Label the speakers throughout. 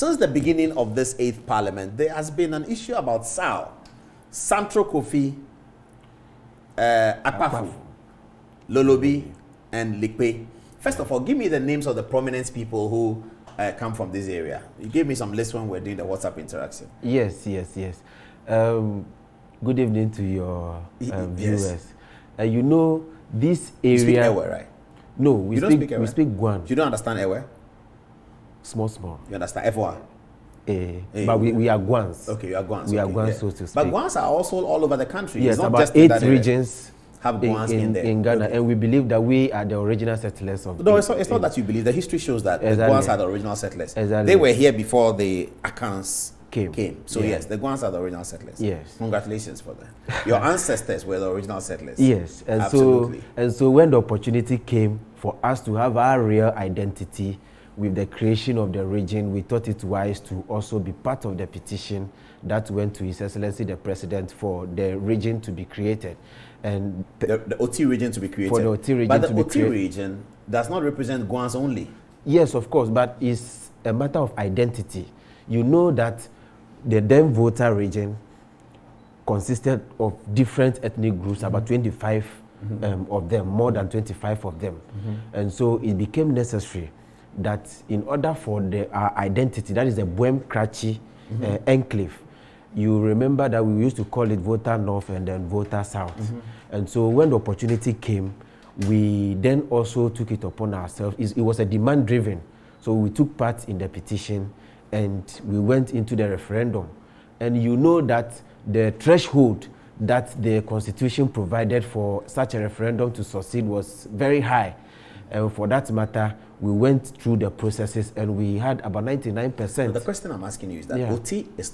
Speaker 1: Since the beginning of this 8th Parliament, there has been an issue about SALL, Central Kofi, Akpafu, Lolobi, and Likpe. First of all, give me the names of the prominent people who come from this area. You gave me some lists when we were doing the WhatsApp interaction.
Speaker 2: Yes. Good evening to your viewers. You know, this area...
Speaker 1: You speak Ewe, right?
Speaker 2: No, we speak Guan.
Speaker 1: You don't understand Ewe?
Speaker 2: Small.
Speaker 1: You understand Ewa?
Speaker 2: But we are Guans.
Speaker 1: Okay, you are Guans.
Speaker 2: We are Guans, so to speak.
Speaker 1: But Guans are also all over the country.
Speaker 2: Yes,
Speaker 1: it's not
Speaker 2: about
Speaker 1: just
Speaker 2: 8 regions
Speaker 1: have Guans in there.
Speaker 2: In Ghana, and we believe that we are the original settlers of...
Speaker 1: No, it's not that you believe. The history shows that the Guans are the original settlers.
Speaker 2: Exactly.
Speaker 1: They were here before the Akans came. So
Speaker 2: yeah.
Speaker 1: Yes, the Guans are the original settlers.
Speaker 2: Yes.
Speaker 1: Congratulations for that. Your ancestors were the original settlers.
Speaker 2: Yes. And
Speaker 1: absolutely.
Speaker 2: So when the opportunity came for us to have our real identity with the creation of the region, we thought it wise to also be part of the petition that went to His Excellency the President for the region to be created. And
Speaker 1: the OT region to be created.
Speaker 2: For the OT region
Speaker 1: but the OT region does not represent Guans only.
Speaker 2: Yes, of course, but it's a matter of identity. You know that the then voter region consisted of different ethnic groups, about 25 of them, more than 25 of them. And so it became necessary that in order for our identity, that is the Buem Krachi enclave, you remember that we used to call it Voter North and then Voter South. And so when the opportunity came, we then also took it upon ourselves. It was a demand driven. So we took part in the petition and we went into the referendum. And you know that the threshold that the Constitution provided for such a referendum to succeed was very high. And for that matter, we went through the processes and we had about 99%.
Speaker 1: But the question I'm asking you is that OT is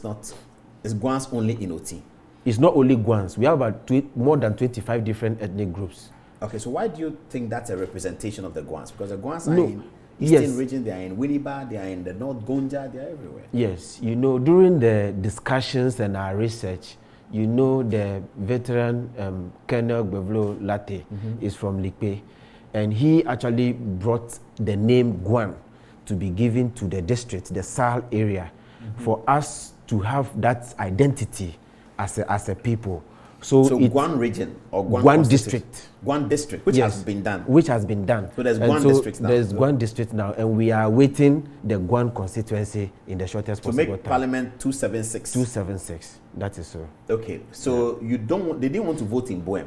Speaker 1: Guans only in OT?
Speaker 2: It's not only Guans. We have about more than 25 different ethnic groups.
Speaker 1: Okay, so why do you think that's a representation of the Guans? Because the Guans are in Eastern region, they are in Winneba, they are in the North Gonja, they are everywhere.
Speaker 2: Yes, you know, during the discussions and our research, you know, the veteran Colonel Gbevlo Latte is from Likpe, and he actually brought the name Guan to be given to the district, the SALL area, for us to have that identity as a people. So
Speaker 1: Guan region or
Speaker 2: Guan district.
Speaker 1: Guan district, which has been done.
Speaker 2: Which has been done.
Speaker 1: So there's Guan district now.
Speaker 2: There's Guan district now, and we are waiting the Guan constituency in the shortest possible time.
Speaker 1: To make Parliament 276.
Speaker 2: 276. That is so.
Speaker 1: Okay, so they didn't want to vote in Buem.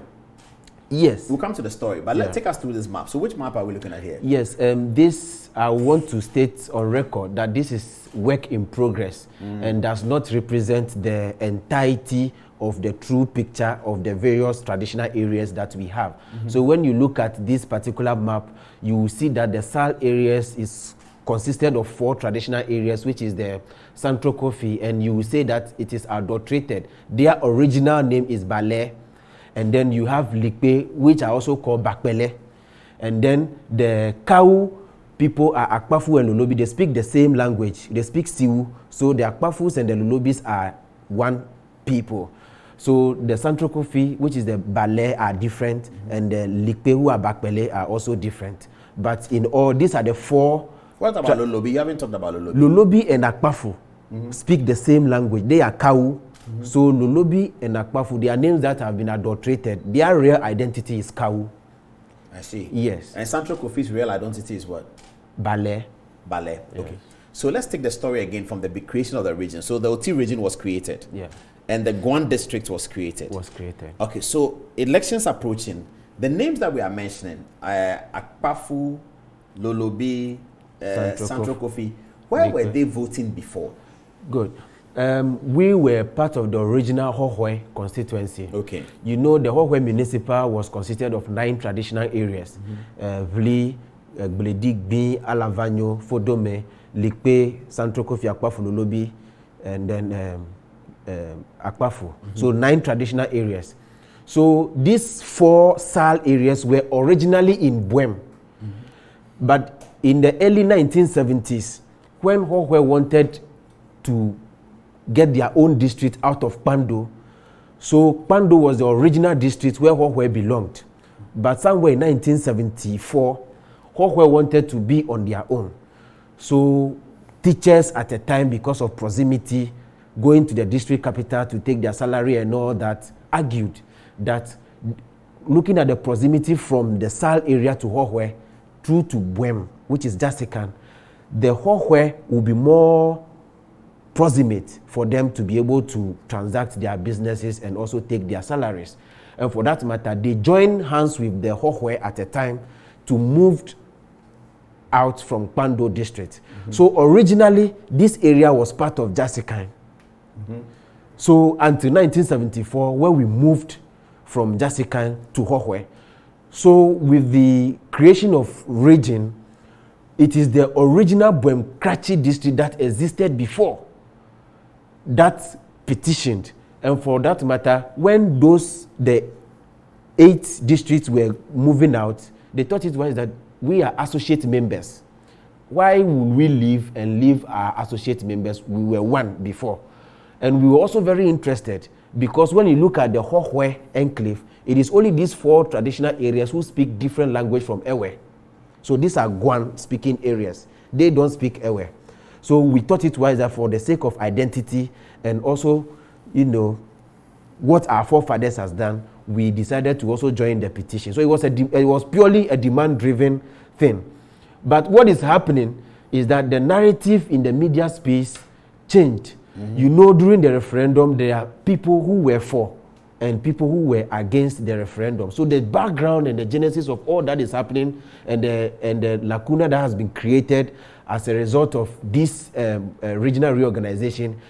Speaker 2: Yes.
Speaker 1: We'll come to the story, but let's take us through this map. So which map are we looking at here?
Speaker 2: Yes, this I want to state on record that this is work in progress and does not represent the entirety of the true picture of the various traditional areas that we have. So when you look at this particular map, you will see that the SALL areas is consisted of 4 traditional areas, which is the Central Kofi, and you will say that it is adulterated. Their original name is Bale, and then you have Likpe, which are also called Bakpele, and then the Kau people are Akpafu and Lolobi. They speak the same language. They speak Siwu, so the Akpafus and the Lolobis are one people. So the Central Kofi, which is the Bale, are different, and the Likpe, who are Bakpele, are also different. But in all, these are the 4.
Speaker 1: What about Lolobi? You haven't talked about Lolobi.
Speaker 2: Lolobi and Akpafu speak the same language. They are Kau. So Lolobi and Akpafu, they are names that have been adulterated. Their real identity is Kau.
Speaker 1: I see.
Speaker 2: Yes.
Speaker 1: And Central Kofi's real identity is what?
Speaker 2: Bale.
Speaker 1: Yes. Okay. So let's take the story again from the creation of the region. So the OT region was created.
Speaker 2: Yeah.
Speaker 1: And the Guan district was created. Okay, so elections approaching. The names that we are mentioning, Akpafu, Lolobi, Central Kofi, where were they voting before?
Speaker 2: Good. We were part of the original Hohwe constituency.
Speaker 1: Okay.
Speaker 2: You know, the Hohwe municipal was consisted of 9 traditional areas. Vli, Gbledik, Bin, Alavanyo, Fodome, Likpe, Central Kofi, Akpafu, Lolobi, and then Akpafu. So 9 traditional areas. So these 4 SALL areas were originally in Buem. But in the early 1970s, when Hohwe wanted to get their own district out of Pando, so Pando was the original district where Hohwe belonged. But somewhere in 1974, Hohwe wanted to be on their own. So teachers at a time, because of proximity, going to the district capital to take their salary and all that, argued that looking at the proximity from the SAL area to Hohwe through to Buem, which is Jasikan, the Hohwe will be more proximate for them to be able to transact their businesses and also take their salaries. And for that matter, they joined hands with the Hohwe at a time to move out from Kpando district. So originally, this area was part of Jasikan. So until 1974, when we moved from Jasikan to Hohwe. So with the creation of region, it is the original Buem-Krachi district that existed before that petitioned. And for that matter, when the 8 districts were moving out, they thought it was that we are associate members. Why would we leave our associate members? We were one before. And we were also very interested because when you look at the Hohwe enclave, it is only these 4 traditional areas who speak different language from Ewe. So these are Guan speaking areas. They don't speak Ewe. So we thought it was that for the sake of identity and also, what our forefathers has done, we decided to also join the petition. So it was purely a demand-driven thing. But what is happening is that the narrative in the media space changed. During the referendum, there are people who were for and people who were against the referendum. So the background and the genesis of all that is happening and the lacuna that has been created as a result of this regional reorganization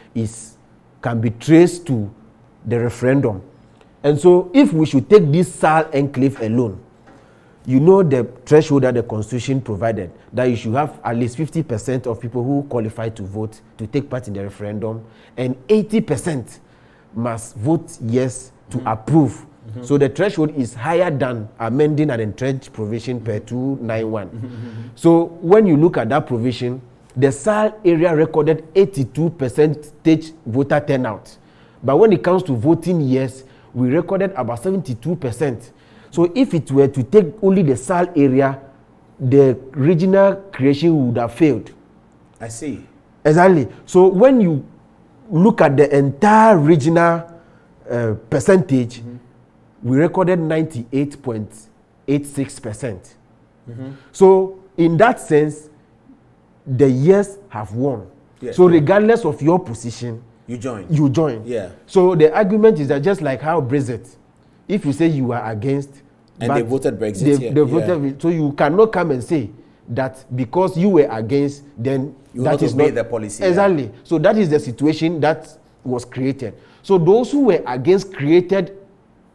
Speaker 2: can be traced to the referendum. And so if we should take this SAL enclave alone, the threshold that the Constitution provided, that you should have at least 50% of people who qualify to vote to take part in the referendum, and 80% must vote yes to approve. So the threshold is higher than amending an entrenched provision per 291. So when you look at that provision, the SAL area recorded 82% voter turnout. But when it comes to voting yes, we recorded about 72%. So if it were to take only the SAL area, the regional creation would have failed.
Speaker 1: I see.
Speaker 2: Exactly. So when you look at the entire regional percentage, we recorded 98.86%. So in that sense, the yes have won. Yes. So regardless of your position,
Speaker 1: you join.
Speaker 2: Yeah. So the argument is that just like how Brexit, if you say you are against,
Speaker 1: and they voted Brexit,
Speaker 2: they voted, so you cannot come and say that because you were against, then
Speaker 1: you that is not the policy.
Speaker 2: Exactly. Yeah. So that is the situation that was created. So those who were against created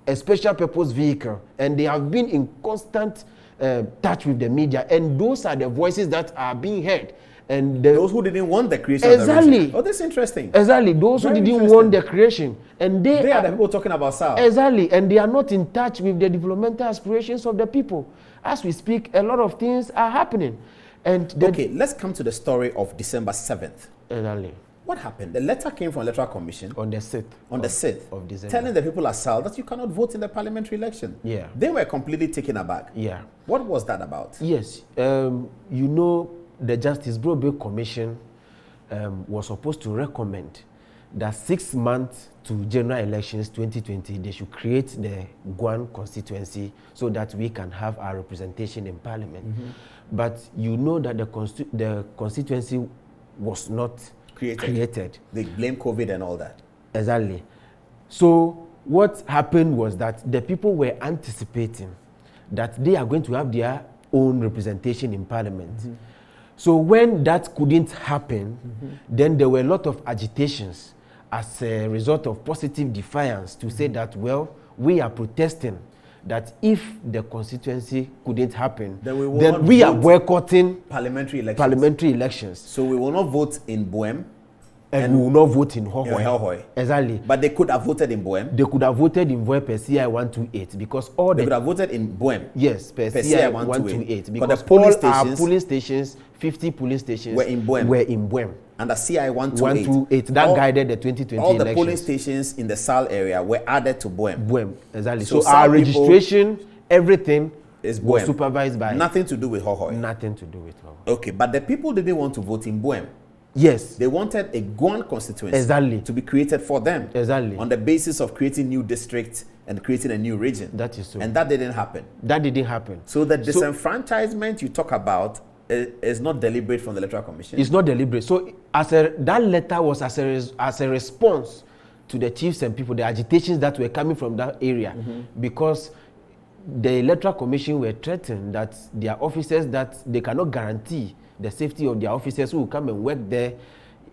Speaker 2: a special purpose vehicle, and they have been in constant touch with the media, and those are the voices that are being heard. And
Speaker 1: those who didn't want the creation of the region. Oh, that's interesting.
Speaker 2: Exactly. Those who didn't want the creation. And they
Speaker 1: are the people talking about SAL.
Speaker 2: Exactly. And they are not in touch with the developmental aspirations of the people. As we speak, a lot of things are happening.
Speaker 1: Okay, let's come to the story of December 7th.
Speaker 2: Exactly.
Speaker 1: What happened? The letter came from Electoral Commission.
Speaker 2: On the 6th.
Speaker 1: On the 6th.
Speaker 2: Of December.
Speaker 1: Telling the people at SAL that you cannot vote in the parliamentary election.
Speaker 2: Yeah.
Speaker 1: They were completely taken aback.
Speaker 2: Yeah.
Speaker 1: What was that about?
Speaker 2: Yes. The Justice Brobe Commission was supposed to recommend that 6 months to general elections 2020, they should create the Guan constituency so that we can have our representation in parliament. But that the constituency was not created.
Speaker 1: They blame COVID and all that.
Speaker 2: Exactly. So what happened was that the people were anticipating that they are going to have their own representation in parliament. So when that couldn't happen, then there were a lot of agitations as a result of positive defiance to say that, well, we are protesting that if the constituency couldn't happen, then we are boycotting
Speaker 1: parliamentary elections. So we will not vote in Buem.
Speaker 2: And we will not vote in Hohwe.
Speaker 1: Exactly. But they could have voted in Buem.
Speaker 2: They could have voted in Buem per CI 128 because all
Speaker 1: they could have voted in Buem.
Speaker 2: Yes, per CI 128 because
Speaker 1: the polling
Speaker 2: our polling stations, 50 polling stations
Speaker 1: were in Buem. And the CI 128
Speaker 2: that guided the 2020
Speaker 1: all the
Speaker 2: elections.
Speaker 1: polling stations in the SAL area were added to Buem.
Speaker 2: Exactly. So our registration, everything was supervised by.
Speaker 1: Nothing to do with Hohwe.
Speaker 2: Nothing to do with Hohwe.
Speaker 1: Okay, but the people didn't want to vote in Buem.
Speaker 2: Yes.
Speaker 1: They wanted a Gwan constituency
Speaker 2: exactly.
Speaker 1: to be created for them.
Speaker 2: Exactly.
Speaker 1: On the basis of creating new districts and creating a new region.
Speaker 2: That is so.
Speaker 1: And that didn't happen.
Speaker 2: That didn't happen.
Speaker 1: So the disenfranchisement you talk about is not deliberate from the Electoral Commission?
Speaker 2: It's not deliberate. So that letter was as a response to the chiefs and people, the agitations that were coming from that area, because the Electoral Commission were threatened that their officers, that they cannot guarantee the safety of their officers who will come and work there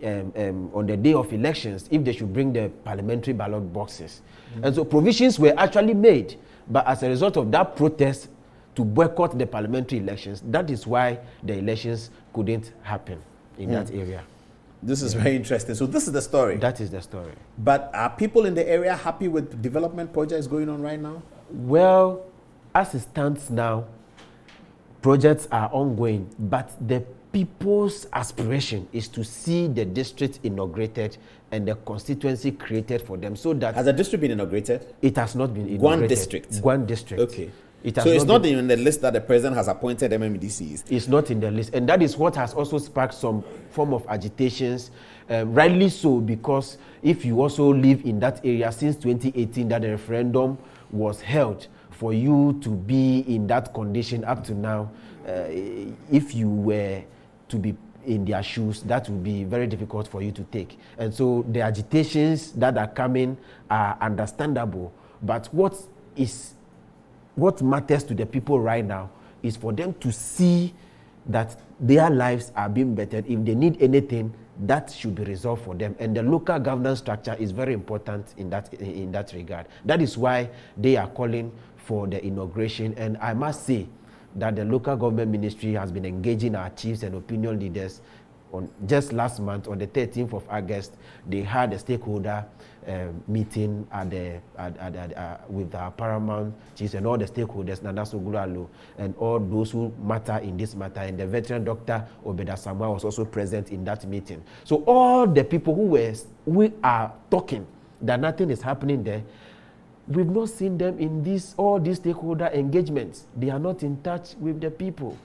Speaker 2: on the day of elections if they should bring the parliamentary ballot boxes. And so provisions were actually made, but as a result of that protest to boycott the parliamentary elections, that is why the elections couldn't happen in that area.
Speaker 1: This is very interesting. So this is the story.
Speaker 2: That is the story.
Speaker 1: But are people in the area happy with development projects going on right now?
Speaker 2: Well, as it stands now, projects are ongoing, but the people's aspiration is to see the district inaugurated and the constituency created for them, so that...
Speaker 1: Has the district been inaugurated?
Speaker 2: It has not been inaugurated.
Speaker 1: Guan district?
Speaker 2: Guan district.
Speaker 1: Okay. So it's not in the list that the president has appointed MMDCs?
Speaker 2: It's not in the list. And that is what has also sparked some form of agitations. Rightly so, because if you also live in that area since 2018 that the referendum was held, for you to be in that condition up to now, if you were to be in their shoes, that would be very difficult for you to take. And so the agitations that are coming are understandable. But what matters to the people right now is for them to see that their lives are being bettered. If they need anything, that should be resolved for them. And the local governance structure is very important in that regard. That is why they are calling for the inauguration. And I must say that the local government ministry has been engaging our chiefs and opinion leaders. Just last month, on the 13th of August, they had a stakeholder meeting with our paramount chiefs and all the stakeholders, Nana Soguralo, and all those who matter in this matter. And the veteran doctor Obeda Samwa was also present in that meeting. So all the people we are talking that nothing is happening there, we've not seen them in all these stakeholder engagements. They are not in touch with the people,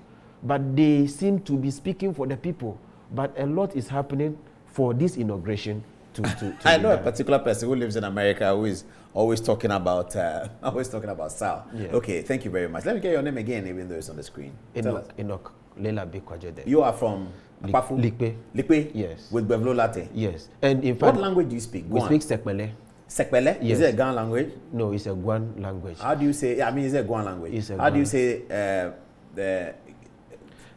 Speaker 2: but they seem to be speaking for the people. But a lot is happening for this inauguration to
Speaker 1: I know a particular person who lives in America who is always talking about SALL.
Speaker 2: Yeah.
Speaker 1: Okay, thank you very much. Let me get your name again, even though it's on the screen.
Speaker 2: Enoch Lela Bekwajede.
Speaker 1: You are from Apafu?
Speaker 2: Likpe.
Speaker 1: Likpe?
Speaker 2: Yes.
Speaker 1: With Bevlo Latte?
Speaker 2: Yes. And in fact,
Speaker 1: what language do you speak?
Speaker 2: We speak Sekpele.
Speaker 1: Sekpele?
Speaker 2: Yes.
Speaker 1: Is it a Ghan language?
Speaker 2: No, it's a Guan language.
Speaker 1: How do you say? I mean, is it a Guan language? How do you say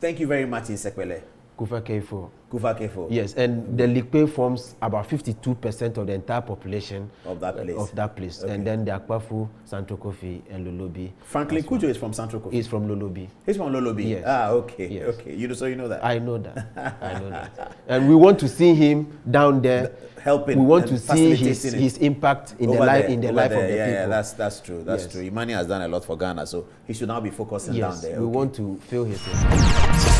Speaker 1: thank you very much in Sekpele?
Speaker 2: Kufa Keifo.
Speaker 1: Kufa Keifo.
Speaker 2: Yes, and the Likpe forms about 52% of the entire population
Speaker 1: of that place.
Speaker 2: Okay. And then the Akpafu, Central Kofi, and Lolobi.
Speaker 1: Franklin Kujo is from Central Kofi.
Speaker 2: He's from Lolobi.
Speaker 1: He's from Lolobi.
Speaker 2: Yes.
Speaker 1: Ah, okay.
Speaker 2: Yes.
Speaker 1: Okay. So you know that.
Speaker 2: I know that. I know that. And we want to see him down there
Speaker 1: helping.
Speaker 2: We want to see his impact in the life of the people.
Speaker 1: Yeah, that's true. That's true. Imani has done a lot for Ghana, so he should now be focusing down there.
Speaker 2: We want to feel his impact.